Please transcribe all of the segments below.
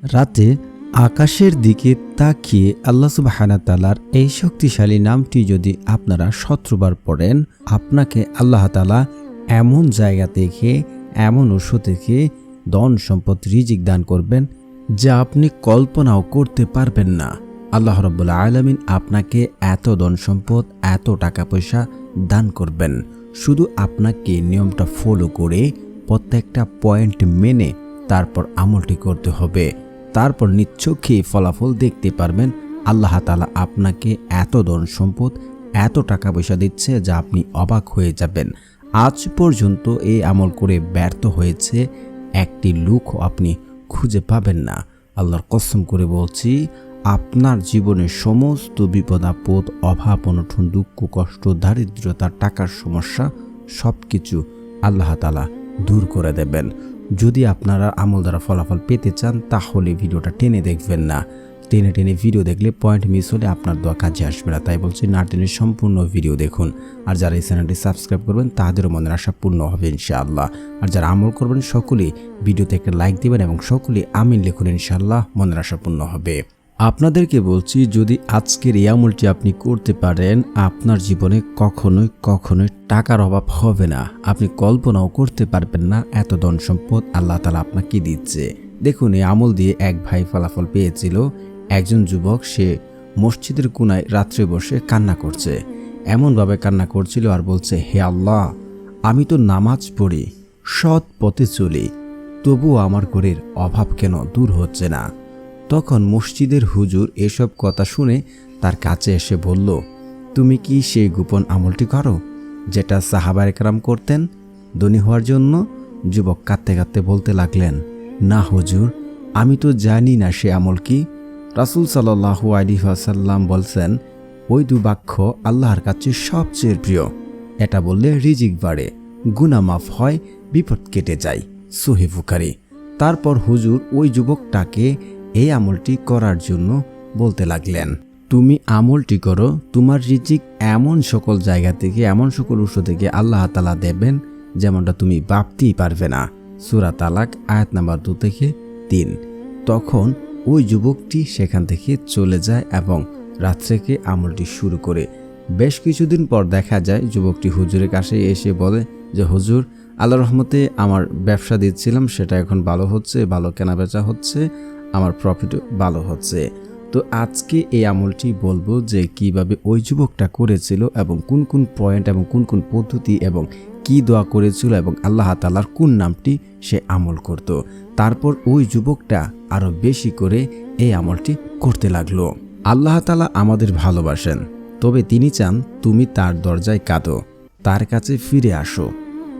রাতে আকাশের দিকে তাকিয়ে আল্লাহ সুবহানাহু ওয়া তাআলার এই শক্তিশালী নামটি যদি আপনারা ১৭ বার পড়েন, আপনাকে আল্লাহ তাআলা এমন জায়গা থেকে, এমন উৎস থেকে ধন সম্পদ রিজিক দান করবেন যা আপনি কল্পনাও করতে পারবেন না। আল্লাহ রাব্বুল আলামিন আপনাকে এত ধন সম্পদ, এত টাকা পয়সা দান করবেন। শুধু আপনাকে নিয়মটা ফলো করে প্রত্যেকটা পয়েন্ট মেনে তারপর আমলটি করতে হবে। তারপর নিশ্চয়ই ফলাফল দেখতে পারবেন। আল্লাহ তাআলা আপনাকে এত ধন সম্পদ, এত টাকা পয়সা দিচ্ছে যা আপনি অবাক হয়ে যাবেন। আজ পর্যন্ত এই আমল করে ব্যর্থ হয়েছে একটি লোকও আপনি খুঁজে পাবেন না। আল্লাহর কসম করে বলছি, আপনার জীবনের সমস্ত বিপদ আপদ, অভাব অনটন, দুঃখ কষ্ট, দারিদ্রতা, টাকার সমস্যা সব কিছু আল্লাহ তাআলা দূর করে দেবেন। যদি আপনারা আমল দ্বারা ফলাফল পেতে চান তাহলে ভিডিওটা টেনে দেখবেন না। টেনে টেনে ভিডিও দেখলে পয়েন্ট মিস হলে আপনার দোয়া কাজে আসবে না। তাই বলছি, না টেনে সম্পূর্ণ ভিডিও দেখুন। আর যারা এই চ্যানেলটি সাবস্ক্রাইব করবেন তাদেরও মনের আশা পূর্ণ হবে ইনশাআল্লাহ। আর যারা আমল করবেন সকলেই ভিডিওতে একটা লাইক দিবেন এবং সকলেই আমিন লিখুন, ইনশাআল্লাহ মনের আশা পূর্ণ হবে। আপনাদেরকে বলছি, যদি আজকের এই আমলটি আপনি করতে পারেন, আপনার জীবনে কখনোই টাকার অভাব হবে না। আপনি কল্পনাও করতে পারবেন না এত ধন সম্পদ আল্লাহ তাআলা আপনাকে দিচ্ছে। দেখুন, এই আমল দিয়ে এক ভাই ফলাফল পেয়েছিল। একজন যুবক, সে মসজিদের কোনায় রাত্রে বসে কান্না করছে। এমনভাবে কান্না করছিল আর বলছে, হে আল্লাহ, আমি তো নামাজ পড়ি, সৎ পথে চলি, তবুও আমার ঘরের অভাব কেন দূর হচ্ছে না। তখন মসজিদের হুজুর এসব কথা শুনে তার কাছে এসে বলল, তুমি কি সেই গোপন আমলটি করো যেটা সাহাবায়ে কেরাম করতেন ধনী হওয়ার জন্য? যুবক কাঁদতে কাঁদতে বলতে লাগলেন, না হুজুর, আমি তো জানি না সে আমল কি। রাসূল সাল্লাল্লাহু আলাইহি ওয়াসাল্লাম বলছেন, ওই দু বাক্য আল্লাহর কাছে সবচেয়ে প্রিয়। এটা বললে রিজিক বাড়ে, গুনাহ মাফ হয়, বিপদ কেটে যায়। সহিহ বুখারী। তারপর হুজুর ওই যুবকটাকে এই আমলটি করার জন্য বলতে লাগলেন, তুমি আমলটি করো, তোমার রিজিক এমন সকল জায়গা থেকে, এমন সকল উৎস থেকে আল্লাহ তাআলা দেবেন যেমনটা তুমি ভাবতেই পারবে না। সূরা তালাক আয়াত নাম্বার 2 থেকে 3। তখন ওই যুবকটি সেখান থেকে চলে যায় এবং রাত থেকে আমলটি শুরু করে। বেশ কিছুদিন পর দেখা যায় যুবকটি হুজুরের কাছে এসে বলে যে, হুজুর, আল্লাহর রহমতে আমার ব্যবসা দিচ্ছিলাম, সেটা এখন ভালো হচ্ছে, ভালো কেনাবেচা হচ্ছে, আমার প্রফিটও ভালো হচ্ছে। তো আজকে এই আমলটি বলবো যে কিভাবে ওই যুবকটা করেছিল এবং কোন কোন পয়েন্ট এবং কোন কোন পদ্ধতি এবং কি দোয়া করেছিল এবং আল্লাহ তাআলার কোন নামটি সে আমল করত। তারপর ওই যুবকটা আরো বেশি করে এই আমলটি করতে লাগলো। আল্লাহ তাআলা আমাদের ভালোবাসেন, তবে তিনি চান তুমি তার দরজায় কাঁদো, তার কাছে ফিরে আসো।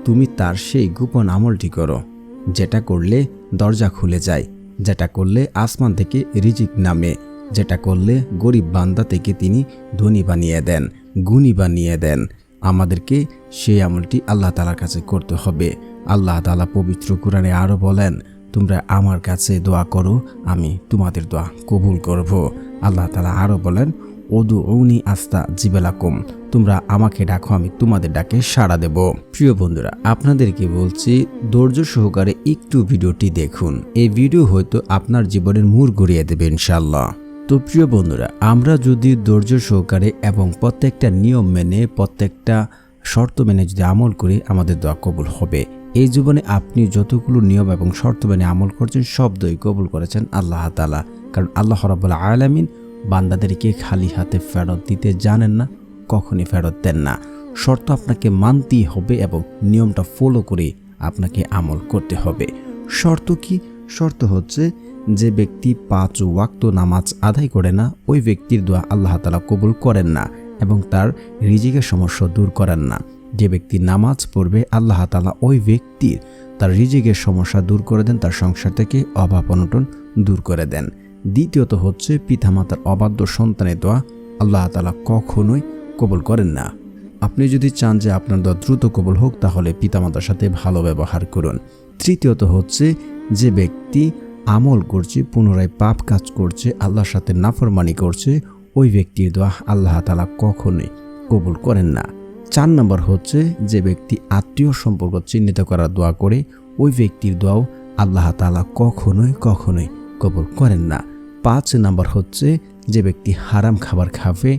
তুমি তার সেই গোপন আমলটি করো যেটা করলে দরজা খুলে যায়, যেটা করলে আসমান থেকে রিজিক নামে, যেটা করলে গরিব বান্দা থেকে তিনি ধনী বানিয়ে দেন, গুণী বানিয়ে দেন। আমাদেরকে সেই আমলটি আল্লাহ তাআলার কাছে করতে হবে। আল্লাহ তাআলা পবিত্র কোরআনে আরো বলেন, তোমরা আমার কাছে দোয়া করো, আমি তোমাদের দোয়া কবুল করব। আল্লাহ তাআলা আরো বলেন, উদউনি আস্তাজিব লাকুম, তোমরা আমাকে ডাকো, আমি তোমাদের ডাকে সাড়া দেব। প্রিয় বন্ধুরা, আপনাদেরকে বলছি, ধৈর্য সহকারে একটু ভিডিওটি দেখুন। এই ভিডিও হয়তো আপনার জীবনের মোড় ঘুরিয়ে দেবে ইনশাআল্লাহ। তো প্রিয় বন্ধুরা, আমরা যদি ধৈর্য সহকারে এবং প্রত্যেকটা নিয়ম মেনে, প্রত্যেকটা শর্ত মেনে যদি আমল করি, আমাদের দোয়া কবুল হবে। এই জীবনে আপনি যতগুলো নিয়ম এবং শর্ত মেনে আমল করছেন সব দোয়াই কবুল করেছেন আল্লাহ তাআলা। কারণ আল্লাহ রাব্বুল আলামিন বান্দাদেরকে খালি হাতে ফেরত দিতে জানেন না, কখনই ফেরত দেন না। শর্ত আপনাকে মানতেই হবে এবং নিয়মটা ফলো করে আপনাকে আমল করতে হবে। শর্ত কি? শর্ত হচ্ছে, যে ব্যক্তি 5 ওয়াক্ত নামাজ আদায় করে না, ওই ব্যক্তির দোয়া আল্লাহ তাআলা কবুল করেন না এবং তার রিজিকের সমস্যা দূর করেন না। যে ব্যক্তি নামাজ পড়বে, আল্লাহ তাআলা ওই ব্যক্তির তার রিজিকের সমস্যা দূর করে দেন, তার সংসার থেকে অভাব অনটন দূর করে দেন। দ্বিতীয়ত হচ্ছে, পিতামাতার অবাধ্য সন্তানের দোয়া আল্লাহ তাআলা কখনোই কবুল করেন না। আপনি যদি চান যে আপনার দোয়া দ্রুত কবুল হোক, তাহলে পিতামাতার সাথে ভালো ব্যবহার করুন। তৃতীয়ত হচ্ছে, যে ব্যক্তি আমল করছে, পুনরায় পাপ কাজ করছে, আল্লাহর সাথে নাফরমানি করছে, ওই ব্যক্তির দোয়া আল্লাহ তাআলা কখনোই কবুল করেন না। 4 নম্বর হচ্ছে, যে ব্যক্তি আত্মীয় সম্পর্ক চিহ্নিত করার দোয়া করে, ওই ব্যক্তির দোয়াও আল্লাহ তাআলা কখনোই কবুল করেন না। 5 নাম্বার হচ্ছে যে ব্যক্তি হারাম খাবার খাবে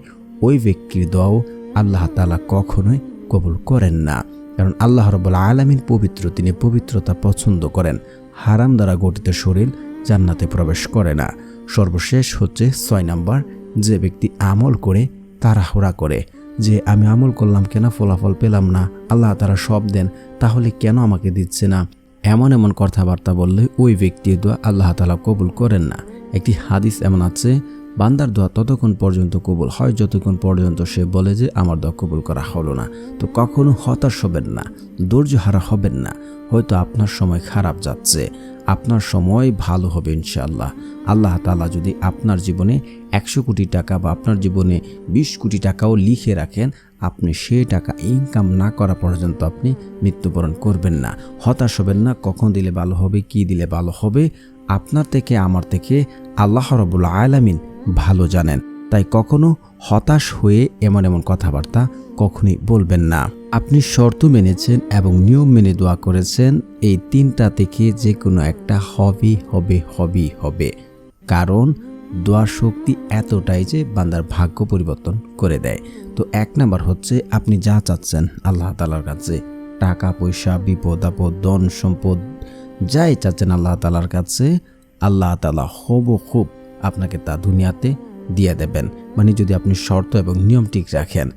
ওই ব্যক্তির দোয়াও আল্লাহ তাআলা কখনোই কবুল করেন না। কারণ আল্লাহ রাব্বুল আলামিন পবিত্র, তিনি পবিত্রতা পছন্দ করেন। হারাম দ্বারা গঠিত শরীর জান্নাতে প্রবেশ করে না। সর্বশেষ হচ্ছে 6 নাম্বার, যে ব্যক্তি আমল করে তাড়াহুড়া করে যে আমি আমল করলাম কেন ফলাফল পেলাম না, আল্লাহ তাআলা সব দেন তাহলে কেন আমাকে দিচ্ছে না, এমন এমন কথাবার্তা বললে ওই ব্যক্তির দোয়া আল্লাহ তাআলা কবুল করেন না। একটি হাদিস এমন আছে, বান্দার দোয়া ততক্ষণ পর্যন্ত কবুল হয় যতক্ষণ পর্যন্ত সে বলে যে আমার দোয়া কবুল করা হলো না। তো কখনো হতাশ হবেন না, ধৈর্য হারা হবেন না। হয়তো আপনার সময় খারাপ যাচ্ছে, আপনার সময় ভালো হবে ইনশাআল্লাহ। আল্লাহ তাআলা যদি আপনার জীবনে 100 কোটি টাকা বা আপনার জীবনে 20 কোটি টাকাও লিখে রাখেন, আপনি সেই টাকা ইনকাম না করা পর্যন্ত আপনি মৃত্যুবরণ করবেন না। হতাশ হবেন না, কখন দিলে ভালো হবে, কি দিলে ভালো হবে, আপনার থেকে আমার থেকে আল্লাহ রাব্বুল আলামিন ভালো জানেন। তাই কখনো হতাশ হয়ে এমন এমন কথাবার্তা কখনোই বলবেন না। আপনি শর্ত মেনেছেন এবং নিয়ম মেনে দোয়া করেছেন, এই 3টা থেকে যে কোনো একটা হবে। কারণ দোয়ার শক্তি এতটাই যে বান্দার ভাগ্য পরিবর্তন করে দেয়। তো 1 নাম্বার হচ্ছে আপনি যা চাচ্ছেন আল্লাহ তাআলার কাছে, টাকা পয়সা, বিপদ আপদ, ধন সম্পদ, যাই চাচ্ছেন আল্লাহ তাআলার কাছে, আল্লাহ তাআলা খুব আপনাকে তা দুনিয়াতে দিয়ে দেবেন। মানে যদি আপনি শর্ত এবং নিয়ম ঠিক রাখেন।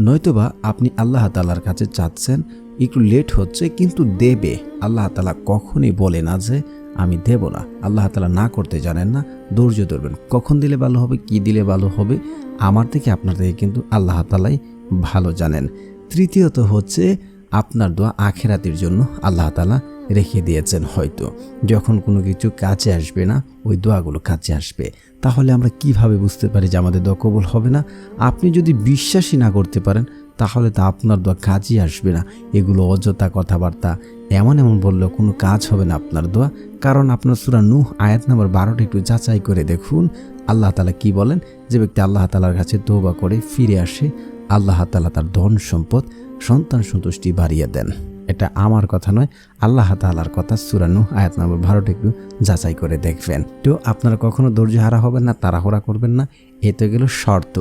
নয়তোবা আপনি আল্লাহ তাআলার কাছে চাচ্ছেন, একটু লেট হচ্ছে কিন্তু দেবে। আল্লাহ তাআলা কখনোই বলে না যে আমি দেব না। আল্লাহ তাআলা না করতে জানেন না, ধৈর্য ধরবেন। কখন দিলে ভালো হবে, কি দিলে ভালো হবে, আমার থেকে আপনার থেকে কিন্তু আল্লাহ তাআলাই ভালো জানেন। তৃতীয়ত হচ্ছে আপনার দোয়া আখিরাতের জন্য আল্লাহ তাআলা রেখে দিয়েছেন। হয়তো যখন কোনো কিছু কাছে আসবে না, ওই দোয়াগুলো কাছে আসবে। তাহলে আমরা কিভাবে বুঝতে পারি যে আমাদের দোয়া কবুল হবে না? আপনি যদি বিশ্বাসই না করতে পারেন তাহলে তা আপনার দোয়া কাজই আসবে না। এগুলো অযথা কথাবার্তা, এমন বললেও কোনো কাজ হবে না আপনার দোয়া। কারণ আপনার সূরা নূহ আয়াত নাম্বার 12টা একটু যাচাই করে দেখুন, আল্লাহ তাআলা কি বলেন, যে ব্যক্তি আল্লাহ তাআলার কাছে তওবা করে ফিরে আসে, আল্লাহ তাআলা তার ধন সম্পদ, সন্তান সন্তুষ্টি বাড়িয়ে দেন। এটা আমার কথা নয়, আল্লাহ তাআলার কথা। সূরা নূহ আয়াত নাম্বার 12টা একটু যাচাই করে দেখবেন। তো আপনারা কখনো ধৈর্য হারা হবেন না, তাড়াহুড়া করবেন না। এ তো গেল শর্ত।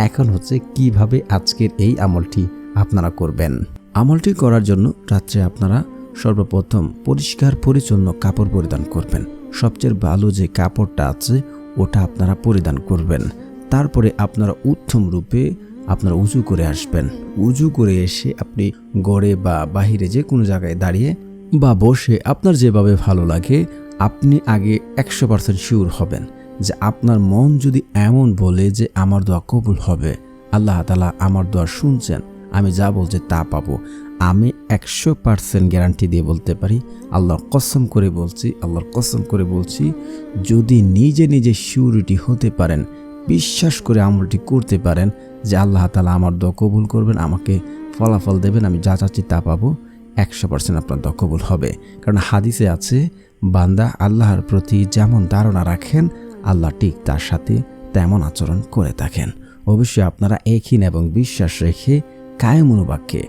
এখন হচ্ছে কিভাবে আজকের এই আমলটি আপনারা করবেন। আমলটি করার জন্য রাত্রে আপনারা সর্বপ্রথম পরিষ্কার পরিচ্ছন্ন কাপড় পরিধান করবেন। সবচেয়ে ভালো যে কাপড়টা আছে ওটা আপনারা পরিধান করবেন। তারপরে আপনারা উত্তম রূপে আপনারা উজু করে আসবেন। উজু করে এসে আপনি গড়ে বা বাহিরে যে কোনো জায়গায় দাঁড়িয়ে বা বসে আপনার যেভাবে ভালো লাগে, আপনি আগে 100% শিওর হবেন যে আপনার মন যদি এমন বলে যে আমার দোয়া কবুল হবে, আল্লাহ তাআলা আমার দোয়া শুনছেন, আমি যা বলছি তা পাবো, আমি 100% গ্যারান্টি দিয়ে বলতে পারি, আল্লাহর কসম করে বলছি, যদি নিজে শিওরিটি হতে পারেন, বিশ্বাস করে আমলটি করতে পারেন যে আল্লাহ তাআলা আমার দোয়া কবুল করবেন, আমাকে ফলাফল দেবেন, আমি যা চাচ্ছি তা পাবো, 100% আপনার দোয়া কবুল হবে। কারণ হাদিসে আছে, বান্দা আল্লাহর প্রতি যেমন ধারণা রাখেন, আল্লাহ ঠিক তার সাথে তেমন আচরণ করে থাকেন। অবশ্যই আপনারা একই এবং বিশ্বাস রেখে কায়েম অনুবাক্যে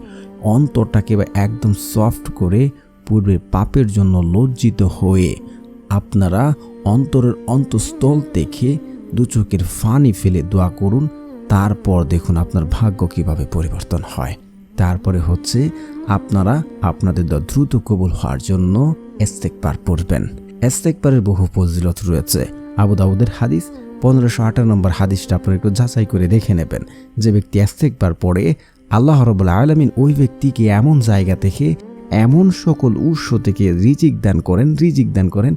অন্তরটাকে একদম সফট করে পূর্বে পাপের জন্য লজ্জিত হয়ে আপনারা অন্তরের অন্তঃস্থল থেকে দু চোখের পানি ফেলে দোয়া করুন। তারপর দেখুন আপনার ভাগ্য কিভাবে পরিবর্তন হয়। তারপরে হচ্ছে আপনারা আপনাদের দোয়া দ্রুত কবুল হওয়ার জন্য ইস্তেগফার পড়বেন। ইস্তেগফারের বহু ফজিলত রয়েছে। আবু দাউদের হাদিস 1558 নম্বর হাদিসটা আপনারা একটু যাচাই করে দেখে নেবেন। যে ব্যক্তি ইস্তেগফার পড়ে, আল্লাহ রাব্বুল আলামিন ওই ব্যক্তিকে এমন জায়গা থেকে, এমন সকল উৎস থেকে রিজিক দান করেন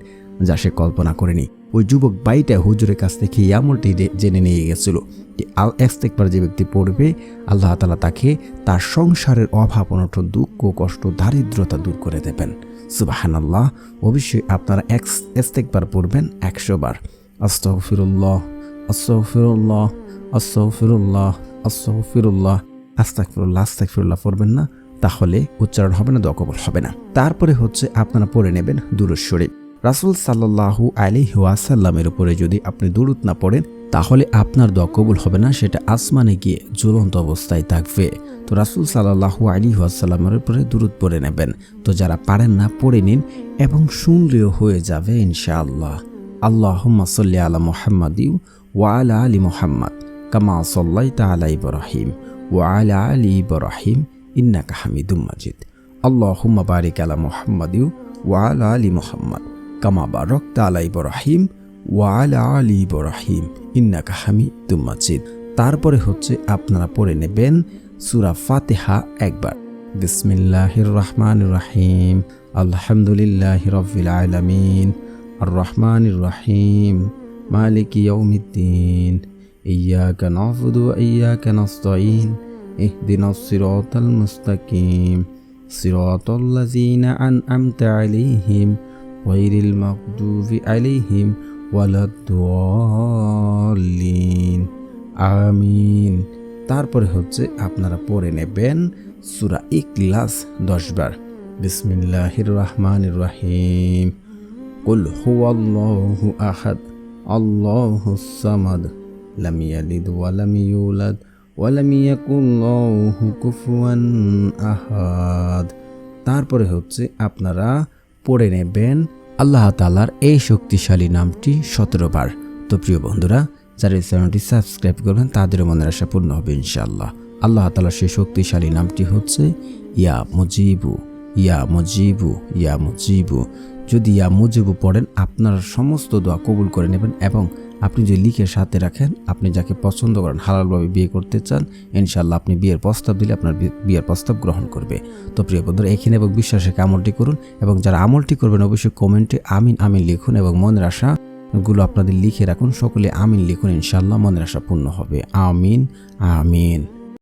যা সে কল্পনা করেনি। ওই যুবক ভাইটা হুজুরের কাছ থেকে এই আমলটি জেনে নিয়ে গেছিল যে ইস্তেগফার যে ব্যক্তি পড়বে, আল্লাহ তাআলা তাকে তার সংসারের অভাব অনটন, দুঃখ কষ্ট, দারিদ্রতা দূর করে দেবেন। সুবহানাল্লাহ। অবশ্যই আপনারা ইস্তেগফার পড়বেন 100 বার। আস্তাগফিরুল্লাহ, আস্তাগফিরুল্লাহ, আস্তাগফিরুল্লাহ, আস্তাগফিরুল্লাহ, আস্তাগফিরুল্লাহ পড়বেন না, তাহলে উচ্চারণ হবে না, দোয়া কবুল হবে না। তারপরে হচ্ছে আপনারা পড়ে নেবেন দুরূদ শরীফ। রাসূল সাল্লাল্লাহু আলাইহি ওয়াসাল্লামের উপরে যদি আপনি দুরূদ না পড়েন তাহলে আপনার দোয়া কবুল হবে না, সেটা আসমানে গিয়ে ঝুলন্ত অবস্থায় থাকবে। তো রাসূল সাল্লাল্লাহু আলাইহি ওয়াসাল্লামের উপরে দুরূদ পড়ে নেবেন। তো যারা পারেন না পড়ে নিন এবং শুনলেও হয়ে যাবে ইনশাআল্লাহ। আল্লাহুম্মা সাল্লি আলা মুহাম্মাদিন ওয়া আলা আলি মুহাম্মাদ কামা সাল্লাইতা আলা ইব্রাহিম ওয়া আলা আলি ইব্রাহিম ইন্নাকা হামিদুম মাজিদ। আল্লাহুম্মা বারিক আলা মুহাম্মাদিন ওয়া আলা আলি মুহাম্মাদ কামা বারাকতা আলা ইব্রাহিম ওয়া আলা আলি ইব্রাহিম ইন্নাকা হামিদুম মাজিদ। তারপরে হচ্ছে আপনারা পড়ে নেবেন সূরা ফাতিহা একবার। বিসমিল্লাহির রহমানির রহিম, আলহামদুলিল্লাহি রাব্বিল আলামিন, আর রহমানির রহিম, মালিকি ইয়াউমিদ্দিন, ইয়্যাকা না'বুদু ওয়া ইয়্যাকা নাস্তাঈন, ইহদিনাস সিরাতাল মুস্তাকিম, সিরাতাল লাযীনা আন'আমতা আলাইহিম গায়রিল মাগদুবি আলাইহিম ওয়ালাদ-দাল্লিন, আমিন। তারপরে হচ্ছে আপনারা পড়ে নেবেন সূরা ইখলাস 10 বার। বিসমিল্লাহির রহমানির রহিম, কুল হুয়াল্লাহু আহাদ, আল্লাহুস সামাদ, লাম ইয়ালিদ ওয়া লাম ইউলাদ ওয়া লাম ইয়াকুল লাহু কুফুয়ান আহাদ। তারপরে হচ্ছে আপনারা পড়ে নেবেন আল্লাহ তাআলার এই শক্তিশালী নামটি 17 বার। তো প্রিয় বন্ধুরা, যারা এই চ্যানেলটি সাবস্ক্রাইব করবেন তাদের মনের আশা পূর্ণ হবে ইনশাআল্লাহ। আল্লাহ তাআলার সেই শক্তিশালী নামটি হচ্ছে ইয়া মুজিবু, ইয়া মুজিবু, ইয়া মুজিবু। যদি ইয়া মুজিবু পড়েন আপনার সমস্ত দোয়া কবুল করে নেবেন, এবং আপনি যদি লিখে সাথে রাখেন আপনি যাকে পছন্দ করেন, হালালভাবে বিয়ে করতে চান, ইনশাআল্লাহ আপনি বিয়ের প্রস্তাব দিলে আপনার বিয়ের প্রস্তাব গ্রহণ করবে। তো প্রিয় বন্ধুরা, এখানে এবং বিশ্বাসে আমলটি করুন, এবং যারা আমলটি করবেন অবশ্যই কমেন্টে আমিন আমিন লিখুন, এবং মনের আশাগুলো আপনাদের লিখে রাখুন। সকলে আমিন লিখুন, ইনশাআল্লাহ মনের আশা পূর্ণ হবে। আমিন আমিন।